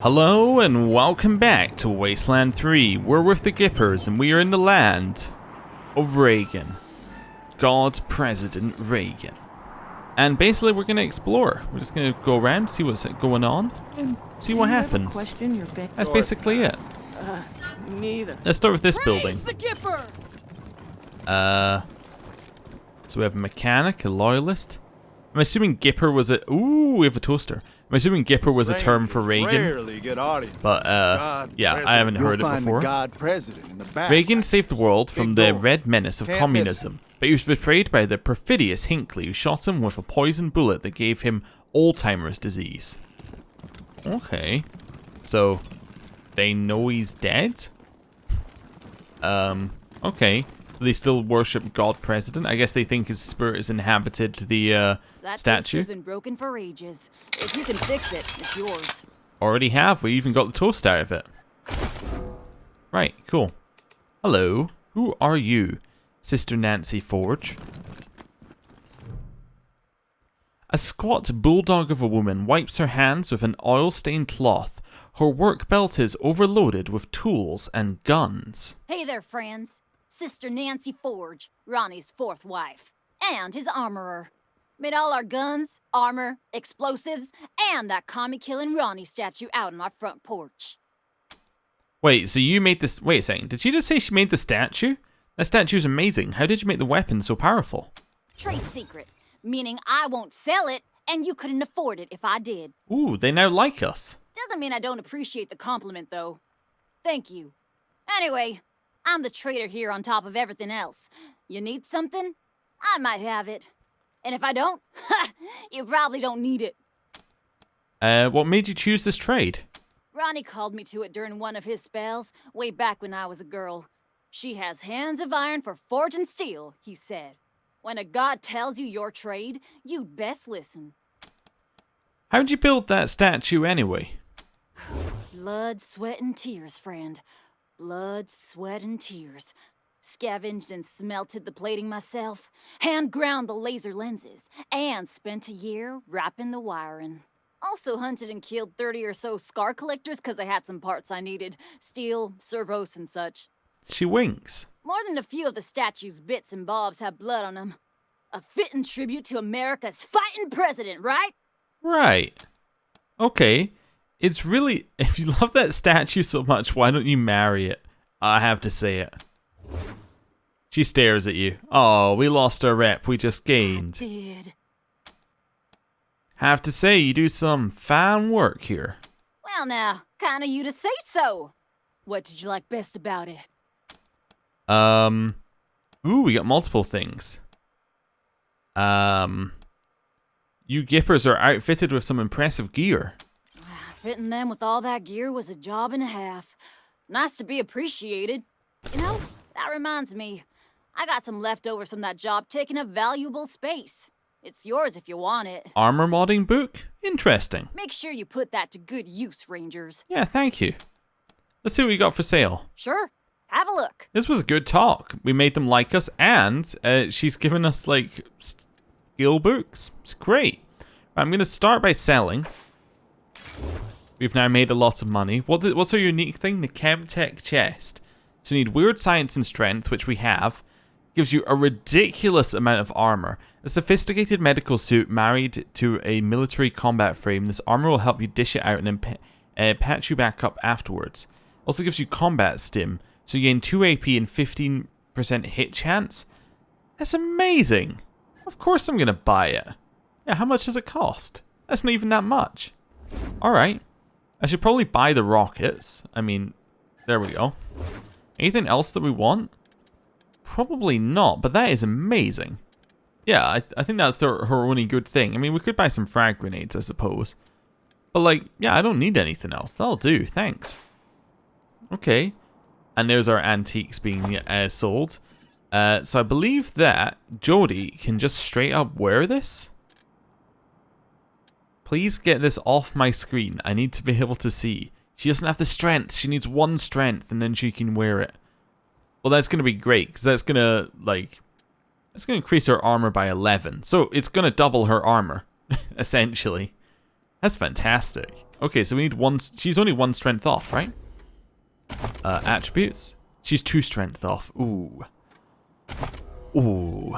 Hello and welcome back to Wasteland 3. We're with the Gippers and we are in the land of Reagan. God President Reagan. And basically we're going to explore. We're just going to go around, see what's going on, and see what happens. That's basically it. Neither. Let's start with this building. The Gipper! So we have a mechanic, a loyalist. I'm assuming Gipper was a... Ooh, we have a toaster. I'm assuming Gipper was a term for Reagan, but yeah, I haven't heard it before. Reagan saved the world from the red menace of communism, but he was betrayed by the perfidious Hinckley, who shot him with a poison bullet that gave him Alzheimer's disease. Okay, so they know he's dead? Okay. They still worship God President. I guess they think his spirit has inhabited the statue. That has been broken for ages. If you can fix it, it's yours. Already have. We even got the toast out of it. Right, cool. Hello. Who are you, Sister Nancy Forge? A squat bulldog of a woman wipes her hands with an oil-stained cloth. Her work belt is overloaded with tools and guns. Hey there, friends. Sister Nancy Forge, Ronnie's fourth wife, and his armorer. Made all our guns, armor, explosives, and that commie-killing Ronnie statue out on our front porch. Wait, so you made this... Wait a second, did she just say she made the statue? That statue's amazing. How did you make the weapon so powerful? Trade secret, meaning I won't sell it, and you couldn't afford it if I did. Ooh, they now like us. Doesn't mean I don't appreciate the compliment, though. Thank you. Anyway, I'm the trader here on top of everything else. You need something? I might have it. And if I don't, you probably don't need it. What made you choose this trade? Ronnie called me to it during one of his spells, way back when I was a girl. She has hands of iron for forging steel, he said. When a god tells you your trade, you'd best listen. How'd you build that statue anyway? Blood, sweat, and tears, friend. Blood, sweat, and tears. Scavenged and smelted the plating myself, hand ground the laser lenses, and spent a year wrapping the wiring. Also hunted and killed 30 or so scar collectors because I had some parts I needed. Steel, servos, and such. She winks. More than a few of the statue's bits and bobs have blood on them. A fitting tribute to America's fighting president, right? Right. Okay. It's really... If you love that statue so much, why don't you marry it? I have to say it. She stares at you. Oh, we lost our rep we just gained. I did. Have to say, you do some fine work here. Well now, kinda you to say so. What did you like best about it? Ooh, we got multiple things. You Gippers are outfitted with some impressive gear. Fitting them with all that gear was a job and a half. Nice to be appreciated. You know, that reminds me. I got some leftovers from that job taking up valuable space. It's yours if you want it. Armor modding book? Interesting. Make sure you put that to good use, Rangers. Yeah, thank you. Let's see what we got for sale. Sure. Have a look. This was a good talk. We made them like us, and she's given us, like, skill books. It's great. I'm going to start by selling. We've now made a lot of money. What's our unique thing? The Chemtech chest. So you need weird science and strength, which we have. Gives you a ridiculous amount of armor. A sophisticated medical suit married to a military combat frame. This armor will help you dish it out and then patch you back up afterwards. Also gives you combat stim. So you gain 2 AP and 15% hit chance. That's amazing. Of course I'm going to buy it. Yeah, how much does it cost? That's not even that much. Alright. I should probably buy the rockets. I mean, there we go. Anything else that we want? Probably not, but that is amazing. Yeah, I think that's her only good thing. I mean, we could buy some frag grenades, I suppose. But, like, yeah, I don't need anything else. That'll do, thanks. Okay. And there's our antiques being sold. So I believe that Jody can just straight up wear this. Please get this off my screen. I need to be able to see. She doesn't have the strength. She needs 1 strength and then she can wear it. Well, that's going to be great because that's going to, like, increase her armor by 11. So it's going to double her armor, essentially. That's fantastic. Okay, so we need one. She's only 1 strength off, right? Attributes. She's 2 strength off. Ooh. Ooh.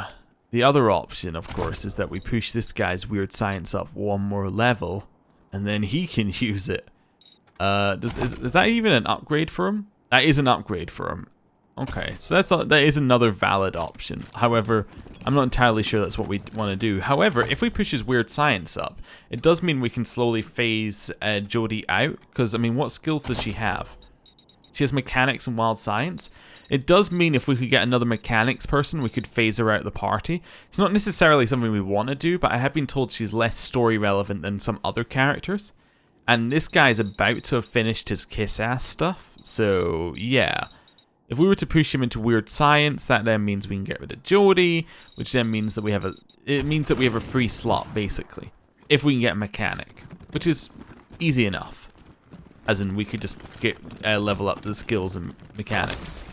The other option, of course, is that we push this guy's weird science up 1 more level, and then he can use it. Is that even an upgrade for him? That is an upgrade for him. Okay, so that is another valid option. However, I'm not entirely sure that's what we want to do. However, if we push his weird science up, it does mean we can slowly phase Jodie out. Because, I mean, what skills does she have? She has mechanics and wild science. It does mean if we could get another mechanics person, we could phase her out of the party. It's not necessarily something we want to do, but I have been told she's less story relevant than some other characters. And this guy's about to have finished his kiss-ass stuff. So, yeah. If we were to push him into weird science, that then means we can get rid of Jodie, which then means that we have a free slot, basically. If we can get a mechanic, which is easy enough. As in, we could just get level up the skills and mechanics.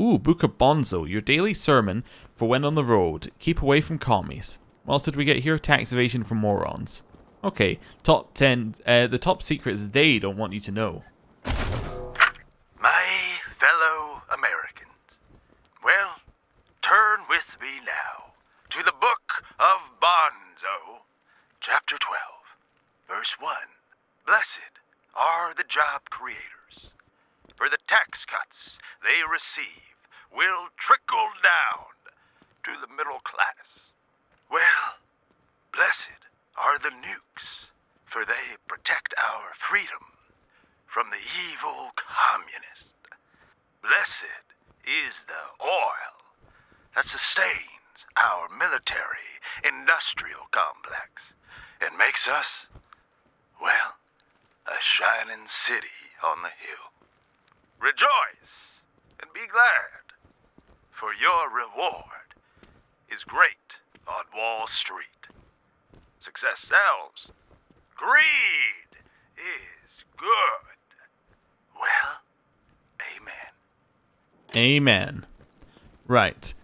Ooh, Book of Bonzo, your daily sermon for when on the road. Keep away from commies. What else did we get here? Tax evasion for morons. Okay, top 10. The top secret is they don't want you to know. My fellow Americans, well, turn with me now to the Book of Bonzo, chapter 12, verse 1. Blessed are the job creators, for the tax cuts they receive will trickle down to the middle class. Well, blessed are the nukes, for they protect our freedom from the evil communist. Blessed is the oil that sustains our military-industrial complex and makes us, well, a shining city on the hill. Rejoice and be glad, for your reward is great on Wall Street. Success sells. Greed is good. Well, amen. Amen. Right.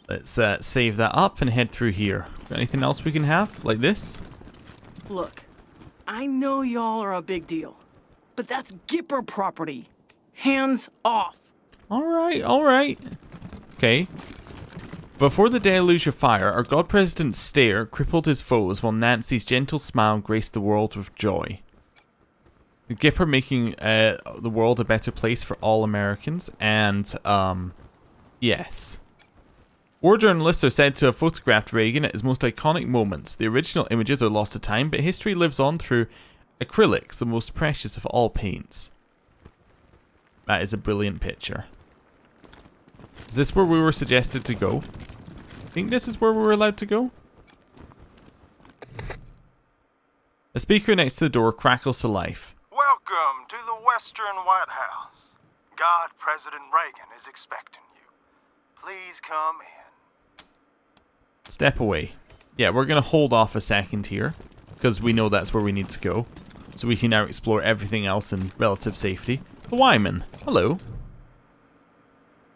Let's save that up and head through here. Got anything else we can have? Like this? Look, I know y'all are a big deal, but that's Gipper property. Hands off. Alright, alright. Okay. Before the deluge of fire, our god president's stare crippled his foes while Nancy's gentle smile graced the world with joy. The Gipper making the world a better place for all Americans, and, yes. War journalists are said to have photographed Reagan at his most iconic moments. The original images are lost to time, but history lives on through acrylics, the most precious of all paints. That is a brilliant picture. Is this where we were suggested to go? I think this is where we were allowed to go. A speaker next to the door crackles to life. Welcome to the Western White House. God President Reagan is expecting you. Please come in. Step away. Yeah, we're going to hold off a second here, because we know that's where we need to go. So we can now explore everything else in relative safety. The Wyman. Hello.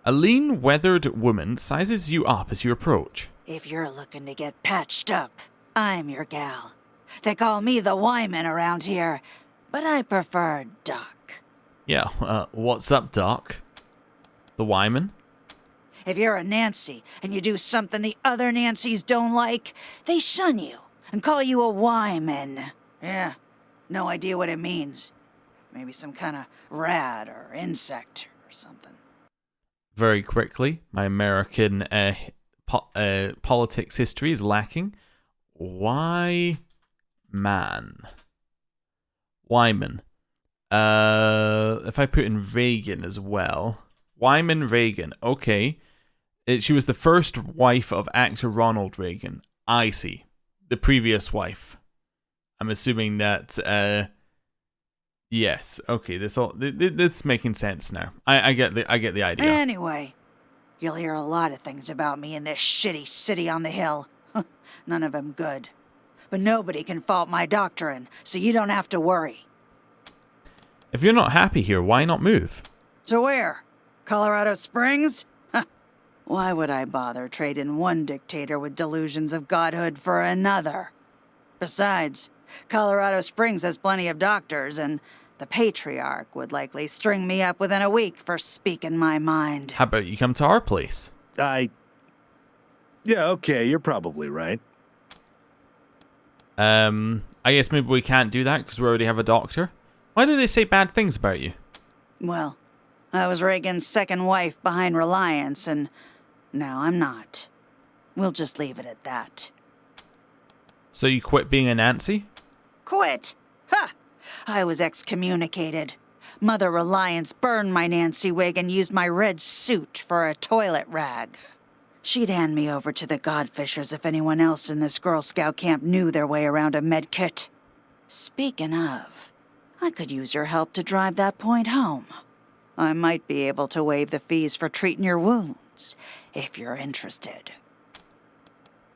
A lean, weathered woman sizes you up as you approach. If you're looking to get patched up, I'm your gal. They call me the Wyman around here, but I prefer Doc. Yeah, what's up, Doc? The Wyman? If you're a Nancy and you do something the other Nancys don't like, they shun you and call you a Wyman. Yeah, no idea what it means. Maybe some kind of rat or insect or something. Very quickly, my American politics history is lacking. Why man? Wyman. If I put in Reagan as well. Wyman Reagan. Okay. She was the first wife of actor Ronald Reagan. I see. The previous wife. I'm assuming that. Yes. Okay. This is making sense now. I get the idea. Anyway, you'll hear a lot of things about me in this shitty city on the hill. None of them good. But nobody can fault my doctrine, so you don't have to worry. If you're not happy here, why not move? To where? Colorado Springs? Why would I bother trading one dictator with delusions of godhood for another? Besides, Colorado Springs has plenty of doctors, and the Patriarch would likely string me up within a week for speaking my mind. How about you come to our place? Yeah, okay, you're probably right. I guess maybe we can't do that because we already have a doctor. Why do they say bad things about you? Well, I was Reagan's second wife behind Reliance, and now I'm not. We'll just leave it at that. So you quit being a Nancy? Quit? Ha! I was excommunicated. Mother Reliance burned my Nancy wig and used my red suit for a toilet rag. She'd hand me over to the Godfishers if anyone else in this Girl Scout camp knew their way around a medkit. Speaking of, I could use your help to drive that point home. I might be able to waive the fees for treating your wounds, if you're interested.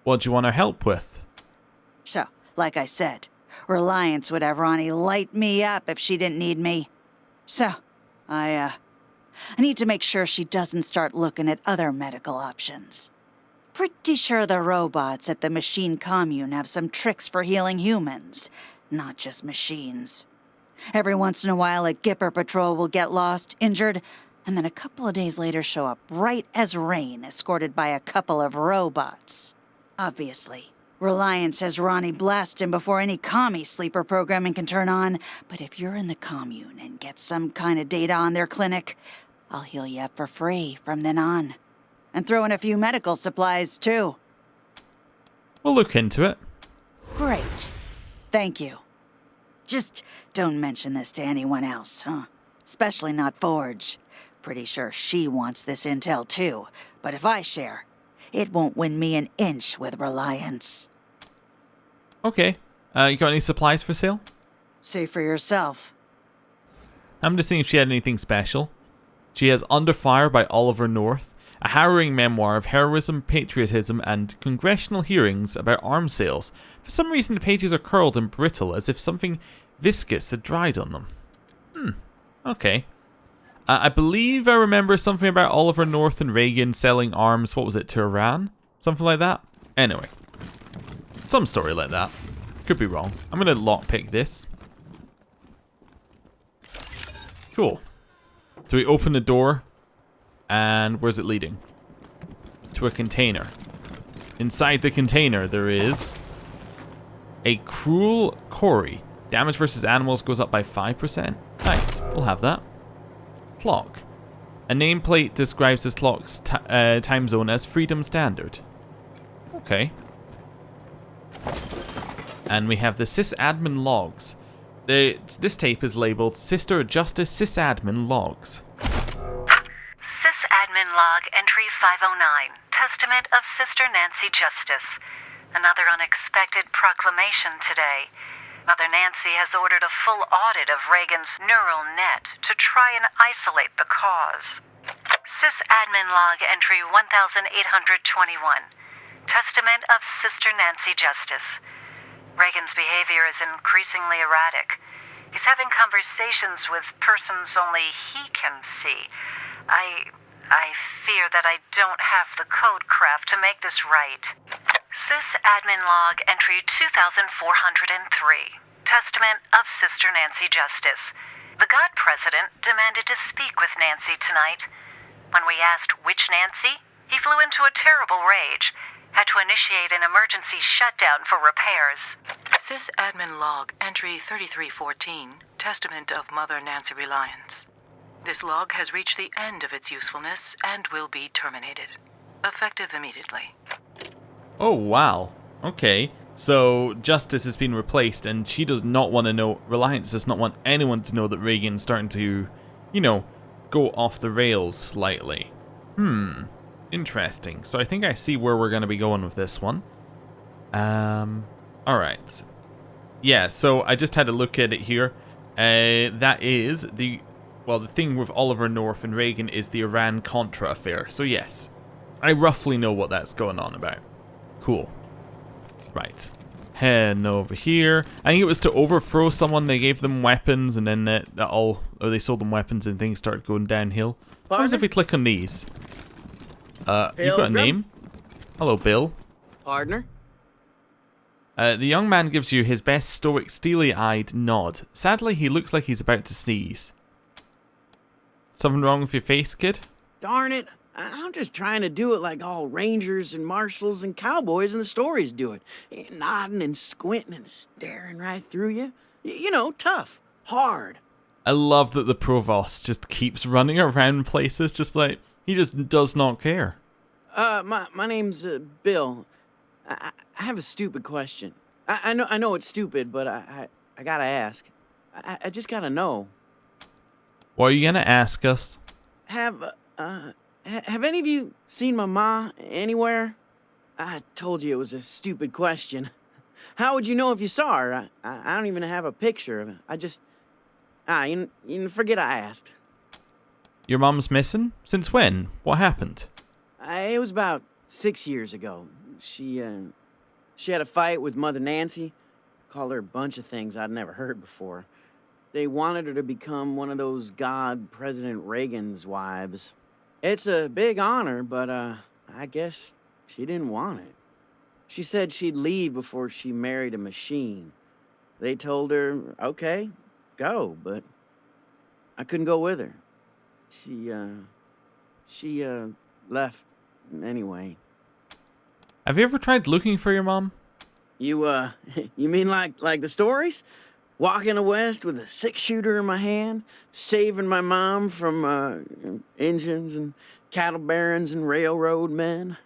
What do you want our help with? So, like I said, Reliance would have Ronnie light me up if she didn't need me. So, I need to make sure she doesn't start looking at other medical options. Pretty sure the robots at the machine commune have some tricks for healing humans, not just machines. Every once in a while, a Gipper patrol will get lost, injured, and then a couple of days later show up bright as rain, escorted by a couple of robots. Obviously, Reliance has Ronnie blast him before any commie sleeper programming can turn on, but if you're in the commune and get some kind of data on their clinic, I'll heal you up for free from then on. And throw in a few medical supplies, too. We'll look into it. Great. Thank you. Just don't mention this to anyone else, huh? Especially not Forge. Pretty sure she wants this intel, too. But if I share, it won't win me an inch with Reliance. Okay. You got any supplies for sale? See for yourself. I'm just seeing if she had anything special. She has Under Fire by Oliver North, a harrowing memoir of heroism, patriotism, and congressional hearings about arms sales. For some reason, the pages are curled and brittle, as if something viscous had dried on them. Okay. I believe I remember something about Oliver North and Reagan selling arms, what was it, to Iran? Something like that? Anyway. Some story like that. Could be wrong. I'm going to lockpick this. Cool. So we open the door, and where's it leading? To a container. Inside the container, there is a cruel quarry. Damage versus animals goes up by 5%. Nice, we'll have that. Clock. A nameplate describes this clock's time zone as Freedom Standard. Okay. And we have the sysadmin logs. This tape is labeled Sister Justice Sysadmin Logs. Sysadmin log entry 509. Testament of Sister Nancy Justice. Another unexpected proclamation today. Mother Nancy has ordered a full audit of Reagan's neural net to try and isolate the cause. Sysadmin log entry 1821. Testament of Sister Nancy Justice. Reagan's behavior is increasingly erratic. He's having conversations with persons only he can see. I fear that I don't have the code craft to make this right. Sysadmin log entry 2403. Testament of Sister Nancy Justice. The God President demanded to speak with Nancy tonight. When we asked which Nancy, he flew into a terrible rage. Had to initiate an emergency shutdown for repairs. Sysadmin log entry 3314. Testament of Mother Nancy Reliance. This log has reached the end of its usefulness and will be terminated. Effective immediately. Oh, wow. Okay. So, Justice has been replaced, and she does not want to know, Reliance does not want anyone to know that Reagan's starting to, you know, go off the rails slightly. Interesting. So I think I see where we're going to be going with this one. Alright. Yeah, so I just had a look at it here. That is the thing with Oliver North and Reagan is the Iran-Contra affair. So yes, I roughly know what that's going on about. Cool. Right. Heading over here. I think it was to overthrow someone. They gave them weapons, and then they sold them weapons, and things started going downhill. What happens if we click on these? You've got a name? Hello, Bill. Partner? The young man gives you his best stoic, steely-eyed nod. Sadly, he looks like he's about to sneeze. Something wrong with your face, kid? Darn it. I'm just trying to do it like all rangers and marshals and cowboys in the stories do it. Nodding and squinting and staring right through you. You know, tough, hard. I love that the provost just keeps running around places just like, he just does not care. My name's Bill. I have a stupid question. I know it's stupid, but I gotta ask. I just gotta know. What are you gonna ask us? Have any of you seen my ma anywhere? I told you it was a stupid question. How would you know if you saw her? I don't even have a picture of her. I just... you forget I asked. Your mom's missing? Since when? What happened? It was about 6 years ago. She had a fight with Mother Nancy. Called her a bunch of things I'd never heard before. They wanted her to become one of those God President Reagan's wives. It's a big honor, but I guess she didn't want it. She said she'd leave before she married a machine. They told her, okay, go, but I couldn't go with her. She left anyway. Have you ever tried looking for your mom? You mean like the stories? Walking the West with a 6-shooter in my hand, saving my mom from engines and cattle barons and railroad men.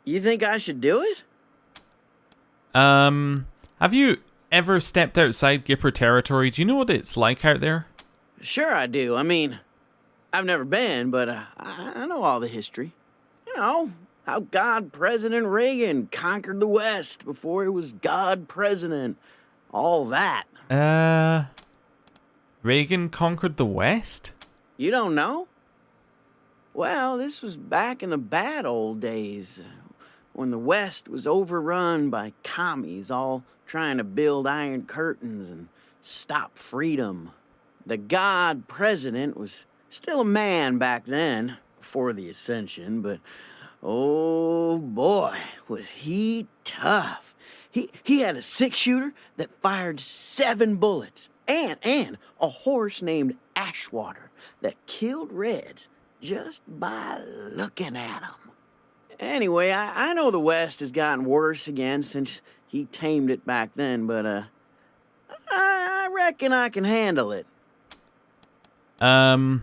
You think I should do it? Have you ever stepped outside Gipper territory? Do you know what it's like out there? Sure I do. I mean, I've never been, but I know all the history. You know, how God President Reagan conquered the West before he was God President. All that. Reagan conquered the West? You don't know? Well, this was back in the bad old days, when the West was overrun by commies all trying to build iron curtains and stop freedom. The God President was still a man back then, before the ascension, but oh boy, was he tough. He had a 6-shooter that fired 7 bullets and a horse named Ashwater that killed Reds just by looking at them. Anyway, I know the West has gotten worse again since he tamed it back then, but I reckon I can handle it. Don't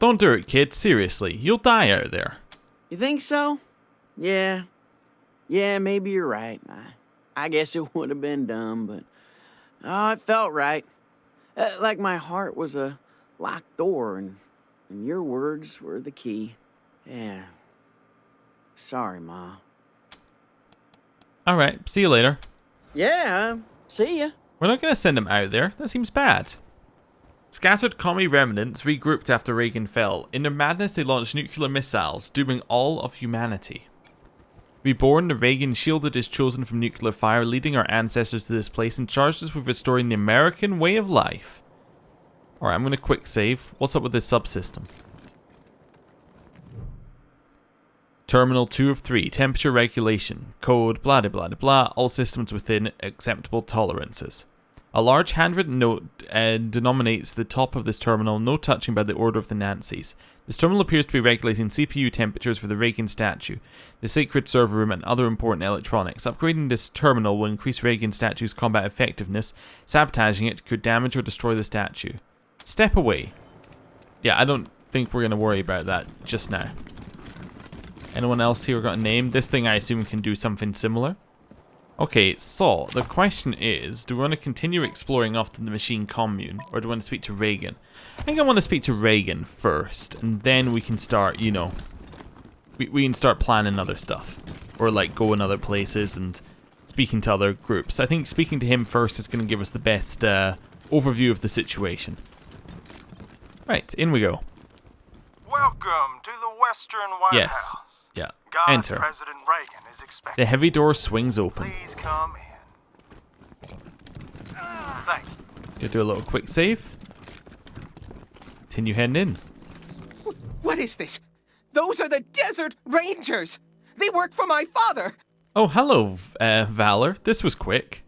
do it, kid. Seriously, you'll die out there. You think so? Yeah, maybe you're right. I guess it would have been dumb, but it felt right. Like my heart was a locked door, and your words were the key. Yeah. Sorry, Ma. All right, see you later. Yeah, see ya. We're not going to send him out there. That seems bad. Scattered commie remnants regrouped after Reagan fell. In their madness, they launched nuclear missiles, dooming all of humanity. Reborn, the Reagan shielded his chosen from nuclear fire, leading our ancestors to this place and charged us with restoring the American way of life. Alright, I'm going to quick save. What's up with this subsystem? Terminal 2 of 3, temperature regulation, code, blah blah blah blah, all systems within acceptable tolerances. A large handwritten note denominates the top of this terminal, no touching by the order of the Nancys. This terminal appears to be regulating CPU temperatures for the Reagan statue, the sacred server room, and other important electronics. Upgrading this terminal will increase Reagan statue's combat effectiveness. Sabotaging it could damage or destroy the statue. Step away. Yeah, I don't think we're going to worry about that just now. Anyone else here got a name? This thing I assume can do something similar. Okay, so the question is, do we want to continue exploring off to the machine commune, or do we want to speak to Reagan? I think I want to speak to Reagan first, and then we can start, you know, we can start planning other stuff, or like going other places and speaking to other groups. I think speaking to him first is going to give us the best overview of the situation. Right, in we go. Welcome to the Western White Yes. House. Yeah. God Enter. President Reagan is expecting. The heavy door swings open. Please come in. Thank you. Gonna do a little quick save. Continue heading in. What is this? Those are the Desert Rangers! They work for my father! Oh, hello, Valor. This was quick.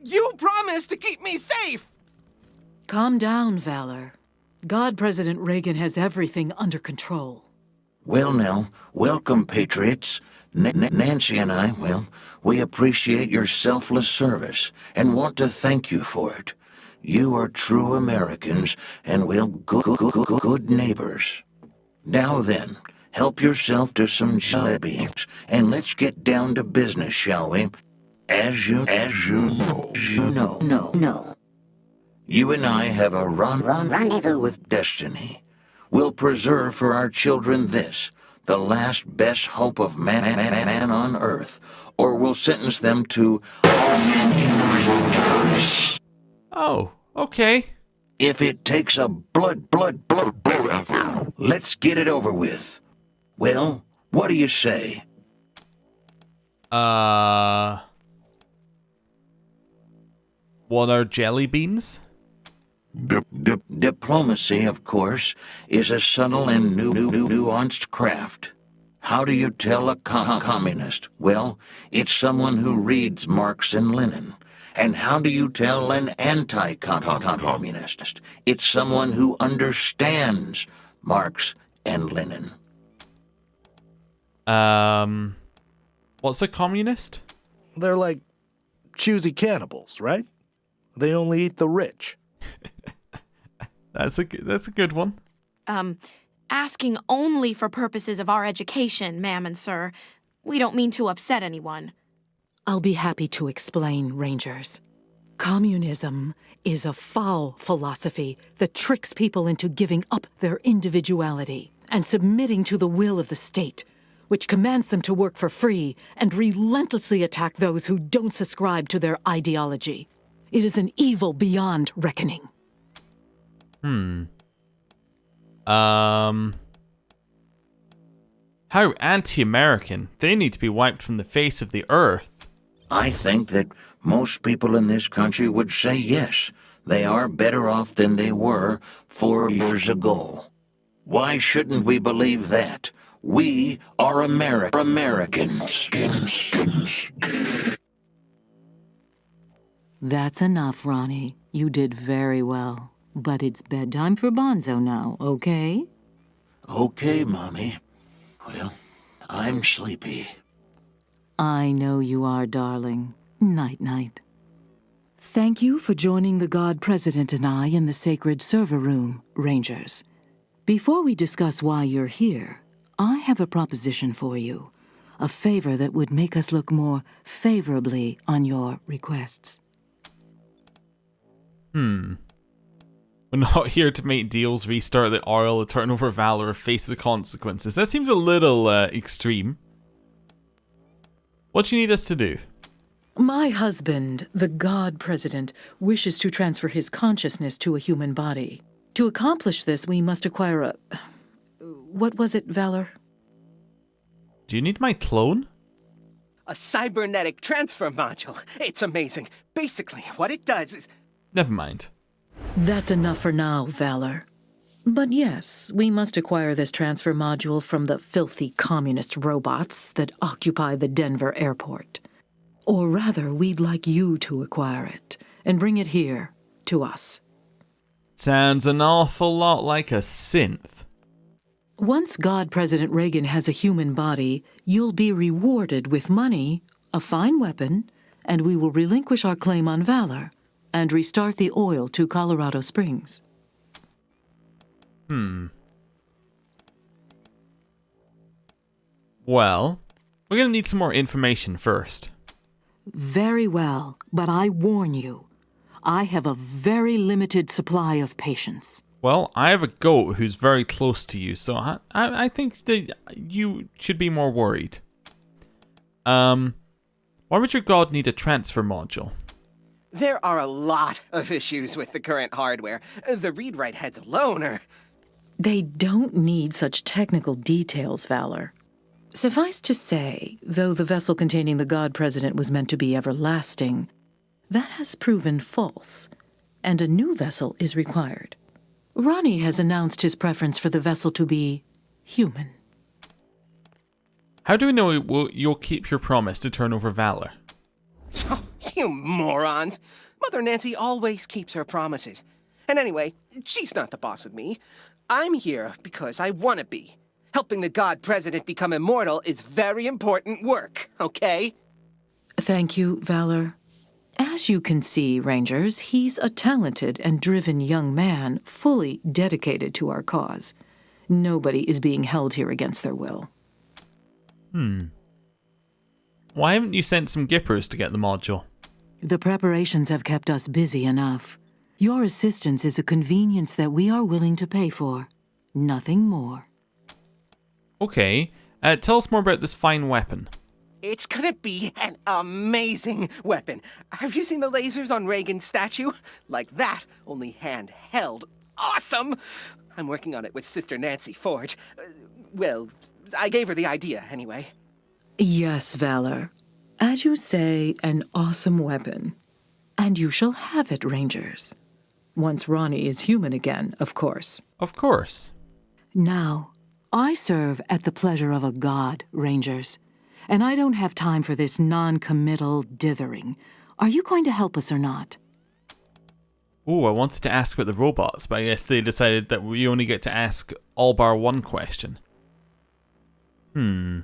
You promised to keep me safe! Calm down, Valor. God President Reagan has everything under control. Well now, welcome, Patriots. Nancy and I, well, we appreciate your selfless service and want to thank you for it. You are true Americans and, well, good neighbors. Now then, help yourself to some jelly beans, and let's get down to business, shall we? As you know. You and I have a rendezvous with destiny. We'll preserve for our children this, the last best hope of man on earth, or we'll sentence them to... Oh, okay. If it takes a blood, let's get it over with. Well, what do you say? What are jelly beans? Diplomacy, of course, is a subtle and nuanced craft. How do you tell a communist? Well, it's someone who reads Marx and Lenin. And how do you tell an anti-communist? It's someone who understands Marx and Lenin. What's a communist? They're like choosy cannibals, right? They only eat the rich. That's a good one. Asking only for purposes of our education, ma'am and sir. We don't mean to upset anyone. I'll be happy to explain, Rangers. Communism is a foul philosophy that tricks people into giving up their individuality and submitting to the will of the state, which commands them to work for free and relentlessly attack those who don't subscribe to their ideology. It is an evil beyond reckoning. How anti-American. They need to be wiped from the face of the earth. I think that most people in this country would say yes. They are better off than they were 4 years ago. Why shouldn't we believe that? We are Americans. That's enough, Ronnie. You did very well. But it's bedtime for Bonzo now, okay? Okay, Mommy. Well, I'm sleepy. I know you are, darling. Night-night. Thank you for joining the God President and I in the sacred server room, Rangers. Before we discuss why you're here, I have a proposition for you. A favor that would make us look more favorably on your requests. We're not here to make deals, restart the oil, turn over Valor, or face the consequences. That seems a little extreme. What do you need us to do? My husband, the God President, wishes to transfer his consciousness to a human body. To accomplish this, we must acquire a... What was it, Valor? Do you need my clone? A cybernetic transfer module. It's amazing. Basically, what it does is... Never mind. That's enough for now, Valor. But yes, we must acquire this transfer module from the filthy communist robots that occupy the Denver airport. Or rather, we'd like you to acquire it and bring it here to us. Sounds an awful lot like a synth. Once God President Reagan has a human body, you'll be rewarded with money, a fine weapon, and we will relinquish our claim on Valor and restart the oil to Colorado Springs. Well, we're going to need some more information first. Very well, but I warn you, I have a very limited supply of patience. Well, I have a goat who's very close to you, so I think that you should be more worried. Why would your god need a transfer module? There are a lot of issues with the current hardware. The read-write heads alone are... They don't need such technical details, Valor. Suffice to say, though the vessel containing the God President was meant to be everlasting, that has proven false, and a new vessel is required. Ronnie has announced his preference for the vessel to be human. How do we know you'll keep your promise to turn over Valor? Oh, you morons. Mother Nancy always keeps her promises. And anyway, she's not the boss of me. I'm here because I want to be. Helping the God President become immortal is very important work, okay? Thank you, Valor. As you can see, Rangers, he's a talented and driven young man, fully dedicated to our cause. Nobody is being held here against their will. Why haven't you sent some Gippers to get the module? The preparations have kept us busy enough. Your assistance is a convenience that we are willing to pay for. Nothing more. Okay, tell us more about this fine weapon. It's gonna be an amazing weapon. Have you seen the lasers on Reagan's statue? Like that, only handheld. Awesome! I'm working on it with Sister Nancy Forge. Well, I gave her the idea, anyway. Yes, Valor. As you say, an awesome weapon. And you shall have it, Rangers. Once Ronnie is human again, of course. Of course. Now, I serve at the pleasure of a god, Rangers. And I don't have time for this non-committal dithering. Are you going to help us or not? Oh, I wanted to ask about the robots, but I guess they decided that we only get to ask all bar one question. I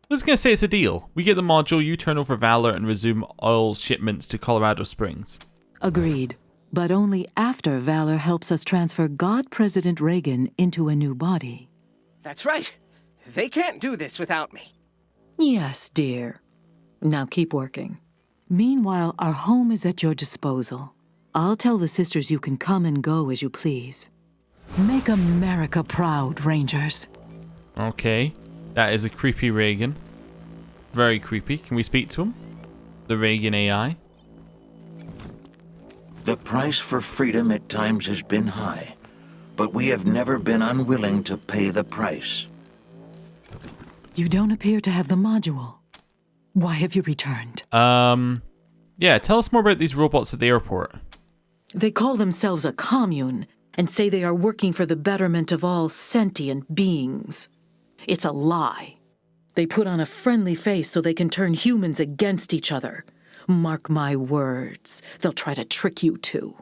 was going to say it's a deal. We get the module, you turn over Valor and resume oil shipments to Colorado Springs. Agreed. But only after Valor helps us transfer God President Reagan into a new body. That's right. They can't do this without me. Yes, dear. Now keep working. Meanwhile, our home is at your disposal. I'll tell the sisters you can come and go as you please. Make America proud, Rangers. Okay, that is a creepy Reagan. Very creepy. Can we speak to him? The Reagan AI. The price for freedom at times has been high, but we have never been unwilling to pay the price. You don't appear to have the module. Why have you returned? Yeah, tell us more about these robots at the airport. They call themselves a commune and say they are working for the betterment of all sentient beings. It's a lie. They put on a friendly face so they can turn humans against each other. Mark my words, they'll try to trick you too.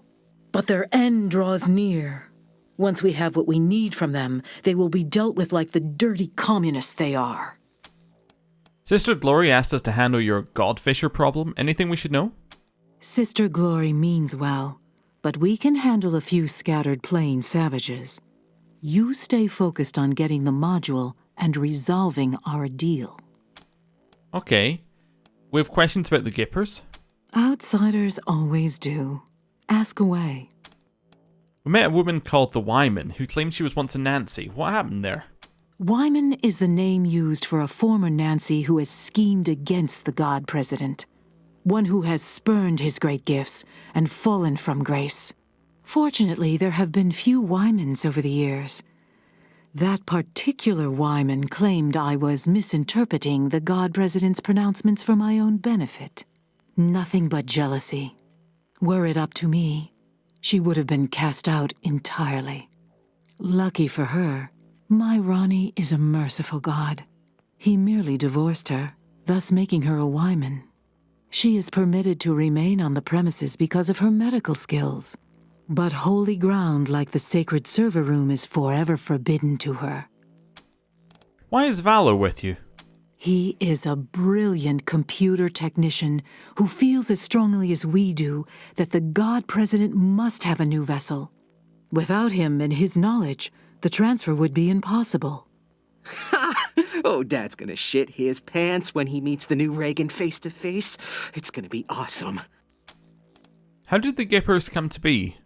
But their end draws near. Once we have what we need from them, they will be dealt with like the dirty communists they are. Sister Glory asked us to handle your Godfisher problem. Anything we should know? Sister Glory means well, but we can handle a few scattered plain savages. You stay focused on getting the module and resolving our deal. Okay. We have questions about the Gippers? Outsiders always do. Ask away. We met a woman called the Wyman who claimed she was once a Nancy. What happened there? Wyman is the name used for a former Nancy who has schemed against the God President. One who has spurned his great gifts and fallen from grace. Fortunately, there have been few Wymans over the years. That particular Wyman claimed I was misinterpreting the God President's pronouncements for my own benefit. Nothing but jealousy. Were it up to me, she would have been cast out entirely. Lucky for her, my Ronnie is a merciful God. He merely divorced her, thus making her a Wyman. She is permitted to remain on the premises because of her medical skills. But holy ground like the sacred server room is forever forbidden to her. Why is Valor with you? He is a brilliant computer technician who feels as strongly as we do that the God President must have a new vessel. Without him and his knowledge, the transfer would be impossible. Oh, Dad's gonna shit his pants when he meets the new Reagan face to face. It's gonna be awesome. How did the Gippers come to be?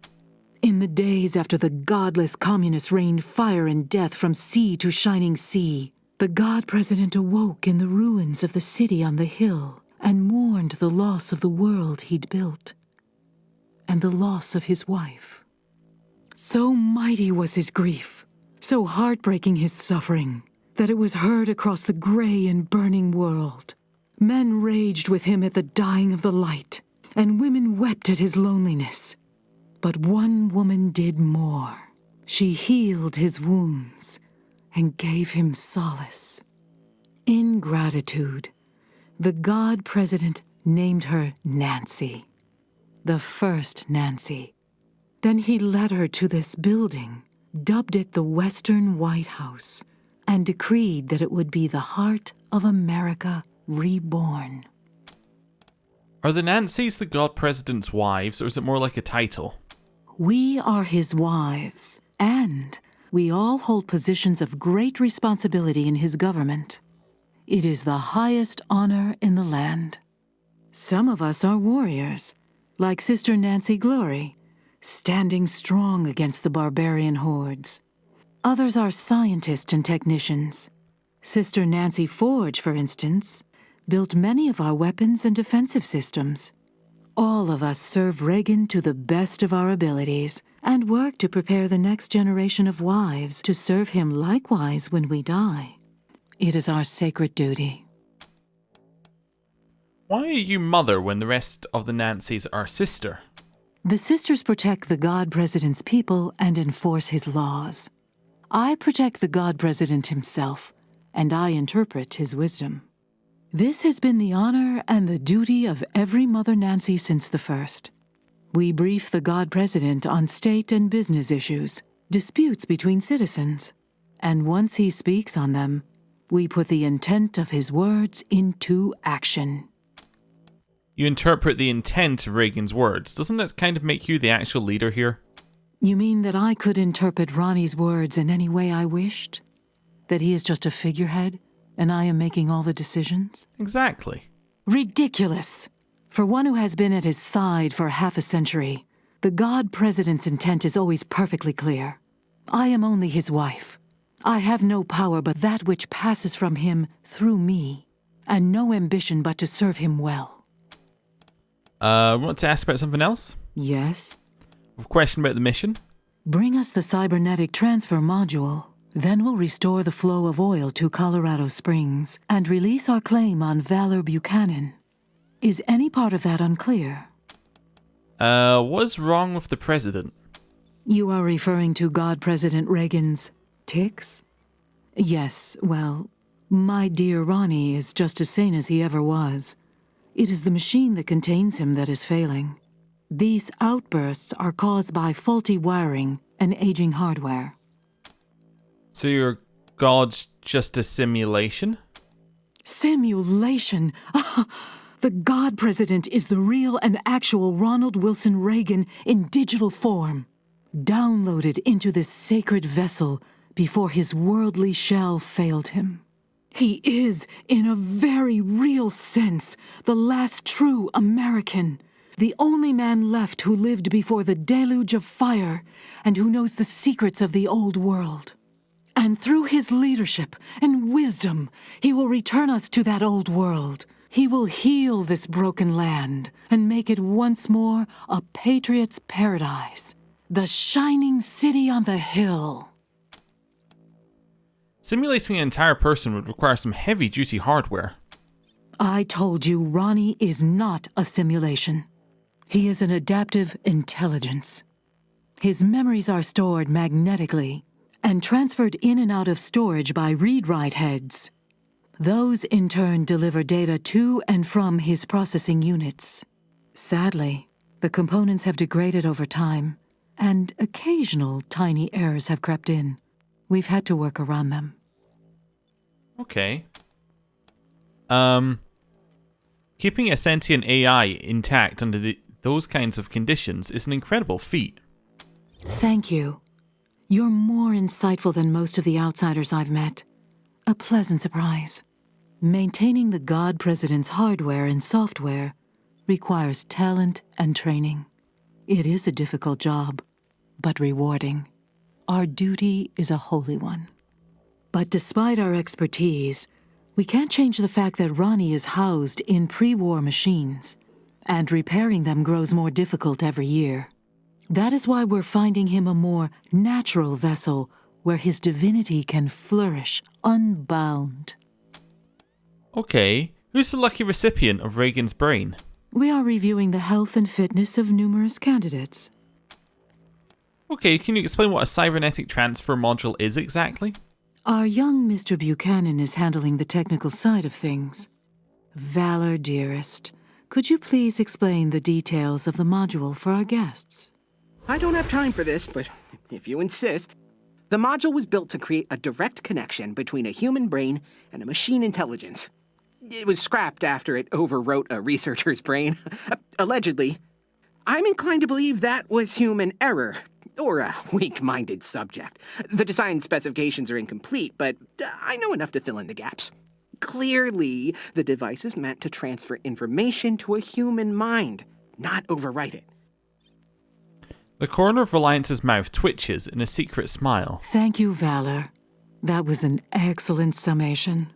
In the days after the godless communists rained fire and death from sea to shining sea, the God President awoke in the ruins of the city on the hill and mourned the loss of the world he'd built and the loss of his wife. So mighty was his grief, so heartbreaking his suffering, that it was heard across the gray and burning world. Men raged with him at the dying of the light, and women wept at his loneliness. But one woman did more. She healed his wounds and gave him solace. Ingratitude. The God President named her Nancy. The first Nancy. Then he led her to this building, dubbed it the Western White House, and decreed that it would be the heart of America reborn. Are the Nancys the God President's wives, or is it more like a title? We are his wives, and we all hold positions of great responsibility in his government. It is the highest honor in the land. Some of us are warriors, like Sister Nancy Glory, standing strong against the barbarian hordes. Others are scientists and technicians. Sister Nancy Forge, for instance, built many of our weapons and defensive systems. All of us serve Reagan to the best of our abilities and work to prepare the next generation of wives to serve him likewise when we die. It is our sacred duty. Why are you mother when the rest of the Nancys are sister? The sisters protect the God President's people and enforce his laws. I protect the God President himself, and I interpret his wisdom. This has been the honor and the duty of every Mother Nancy since the first. We brief the God President on state and business issues, disputes between citizens, and once he speaks on them, we put the intent of his words into action. You interpret the intent of Reagan's words. Doesn't that kind of make you the actual leader here? You mean that I could interpret Ronnie's words in any way I wished? That he is just a figurehead, and I am making all the decisions? Exactly. Ridiculous! For one who has been at his side for half a century, the God President's intent is always perfectly clear. I am only his wife. I have no power but that which passes from him through me, and no ambition but to serve him well. Want to ask about something else? Yes? A question about the mission? Bring us the cybernetic transfer module. Then we'll restore the flow of oil to Colorado Springs and release our claim on Valor Buchanan. Is any part of that unclear? What's wrong with the president? You are referring to God President Reagan's tics? Yes, well, my dear Ronnie is just as sane as he ever was. It is the machine that contains him that is failing. These outbursts are caused by faulty wiring and aging hardware. So your God's just a simulation? Simulation? The God President is the real and actual Ronald Wilson Reagan in digital form, downloaded into this sacred vessel before his worldly shell failed him. He is, in a very real sense, the last true American, the only man left who lived before the deluge of fire and who knows the secrets of the old world. And through his leadership and wisdom, he will return us to that old world. He will heal this broken land and make it once more a patriot's paradise, the shining city on the hill. Simulating an entire person would require some heavy-duty hardware. I told you Ronnie is not a simulation. He is an adaptive intelligence. His memories are stored magnetically and transferred in and out of storage by read-write heads. Those, in turn, deliver data to and from his processing units. Sadly, the components have degraded over time, and occasional tiny errors have crept in. We've had to work around them. Okay. Keeping a sentient AI intact under those kinds of conditions is an incredible feat. Thank you. You're more insightful than most of the outsiders I've met. A pleasant surprise. Maintaining the God President's hardware and software requires talent and training. It is a difficult job, but rewarding. Our duty is a holy one. But despite our expertise, we can't change the fact that Ronnie is housed in pre-war machines, and repairing them grows more difficult every year. That is why we're finding him a more natural vessel where his divinity can flourish unbound. Okay, who's the lucky recipient of Reagan's brain? We are reviewing the health and fitness of numerous candidates. Okay, can you explain what a cybernetic transfer module is exactly? Our young Mr. Buchanan is handling the technical side of things. Valor, dearest, could you please explain the details of the module for our guests? I don't have time for this, but if you insist. The module was built to create a direct connection between a human brain and a machine intelligence. It was scrapped after it overwrote a researcher's brain. Allegedly. I'm inclined to believe that was human error, or a weak-minded subject. The design specifications are incomplete, but I know enough to fill in the gaps. Clearly, the device is meant to transfer information to a human mind, not overwrite it. The corner of Reliance's mouth twitches in a secret smile. Thank you, Valor. That was an excellent summation.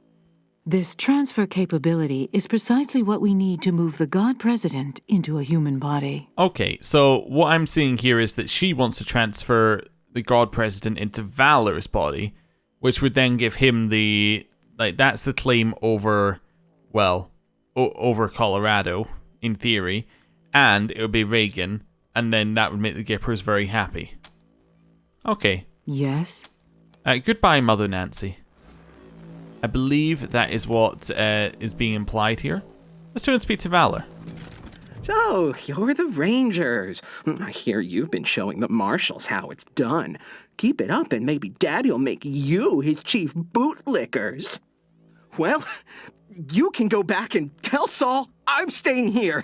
This transfer capability is precisely what we need to move the God President into a human body. Okay, so what I'm seeing here is that she wants to transfer the God President into Valor's body, which would then give him the... Like, that's the claim over, well, over Colorado, in theory, and it would be Reagan, and then that would make the Gippers very happy. Okay. Yes? Goodbye, Mother Nancy. I believe that is what is being implied here. Let's go and speak to Valor. So, you're the Rangers. I hear you've been showing the Marshals how it's done. Keep it up and maybe Daddy'll make you his chief bootlickers. Well, you can go back and tell Saul I'm staying here.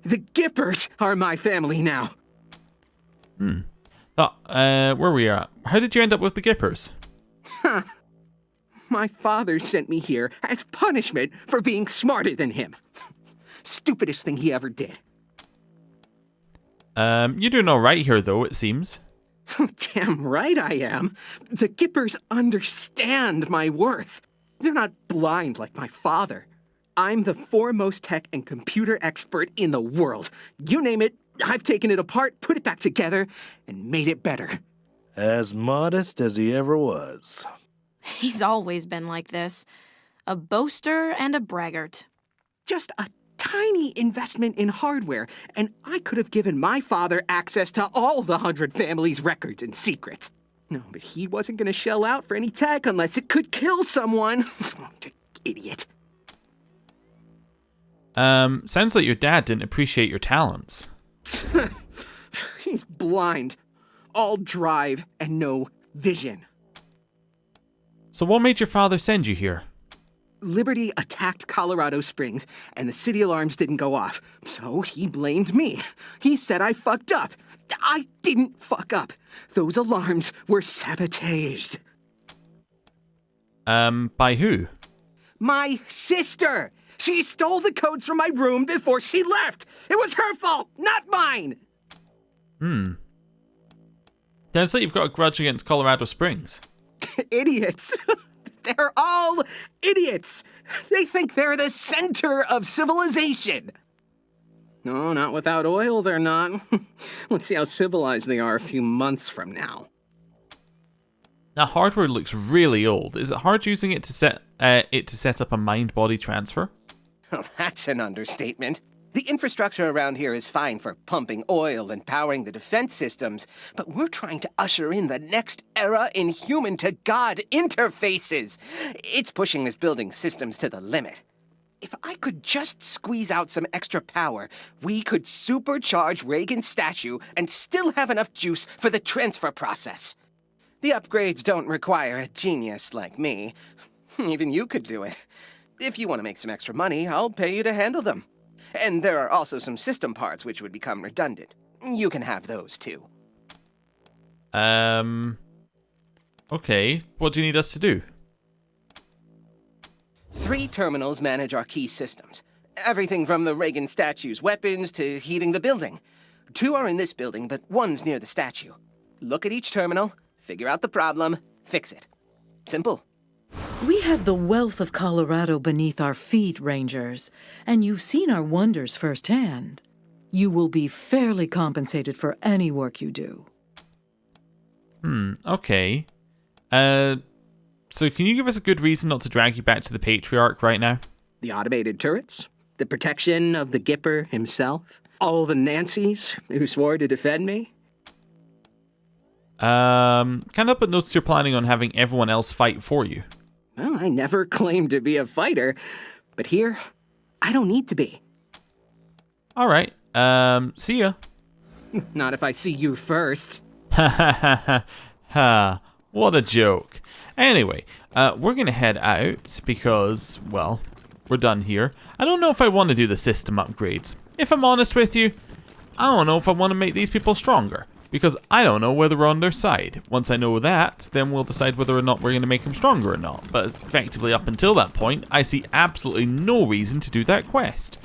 The Gippers are my family now. Where were we at? How did you end up with the Gippers? Huh. My father sent me here as punishment for being smarter than him. Stupidest thing he ever did. You're doing alright here, though, it seems. Damn right I am. The Gippers understand my worth. They're not blind like my father. I'm the foremost tech and computer expert in the world. You name it, I've taken it apart, put it back together, and made it better. As modest as he ever was. He's always been like this. A boaster and a braggart. Just a tiny investment in hardware, and I could have given my father access to all the 100 families' records and secrets. No, but he wasn't going to shell out for any tech unless it could kill someone. Idiot. Sounds like your dad didn't appreciate your talents. He's blind. All drive and no vision. So what made your father send you here? Liberty attacked Colorado Springs, and the city alarms didn't go off. So he blamed me. He said I fucked up. I didn't fuck up. Those alarms were sabotaged. By who? My sister! She stole the codes from my room before she left! It was her fault, not mine! Sounds like you've got a grudge against Colorado Springs. Idiots. They're all idiots. They think they're the center of civilization. No, not without oil, they're not. Let's see how civilized they are a few months from now. That hardware looks really old. Is it hard using it to set up a mind-body transfer? Oh, that's an understatement. The infrastructure around here is fine for pumping oil and powering the defense systems, but we're trying to usher in the next era in human-to-God interfaces. It's pushing this building's systems to the limit. If I could just squeeze out some extra power, we could supercharge Reagan's statue and still have enough juice for the transfer process. The upgrades don't require a genius like me. Even you could do it. If you want to make some extra money, I'll pay you to handle them. And there are also some system parts which would become redundant. You can have those too. Okay. What do you need us to do? 3 terminals manage our key systems. Everything from the Reagan statue's weapons to heating the building. 2 are in this building, but 1's near the statue. Look at each terminal, figure out the problem, fix it. Simple. We have the wealth of Colorado beneath our feet, Rangers, and you've seen our wonders firsthand. You will be fairly compensated for any work you do. Okay. So can you give us a good reason not to drag you back to the Patriarch right now? The automated turrets, the protection of the Gipper himself, all the Nancys who swore to defend me. Can't help but notice you're planning on having everyone else fight for you. Well, I never claimed to be a fighter, but here, I don't need to be. Alright, see ya. Not if I see you first. Ha ha ha ha ha. What a joke. Anyway, we're gonna head out because, well, we're done here. I don't know if I want to do the system upgrades. If I'm honest with you, I don't know if I want to make these people stronger. Because I don't know whether we're on their side. Once I know that, then we'll decide whether or not we're going to make them stronger or not. But effectively, up until that point, I see absolutely no reason to do that quest.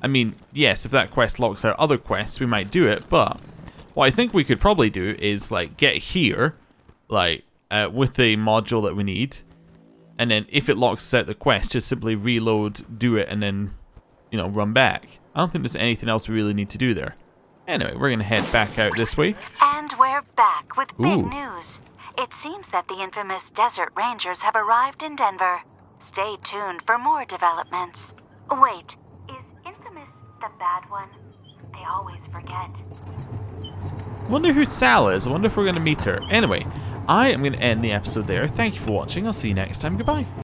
I mean, yes, if that quest locks out other quests, we might do it, but what I think we could probably do is, like, get here, like, with the module that we need, and then if it locks out the quest, just simply reload, do it, and then, you know, run back. I don't think there's anything else we really need to do there. Anyway, we're going to head back out this way. And we're back with big Ooh. news. It seems that the infamous Desert Rangers have arrived in Denver. Stay tuned for more developments. Wait, is infamous the bad one? I always forget. I wonder who Sal is. I wonder if we're going to meet her. Anyway, I am going to end the episode there. Thank you for watching. I'll see you next time. Goodbye.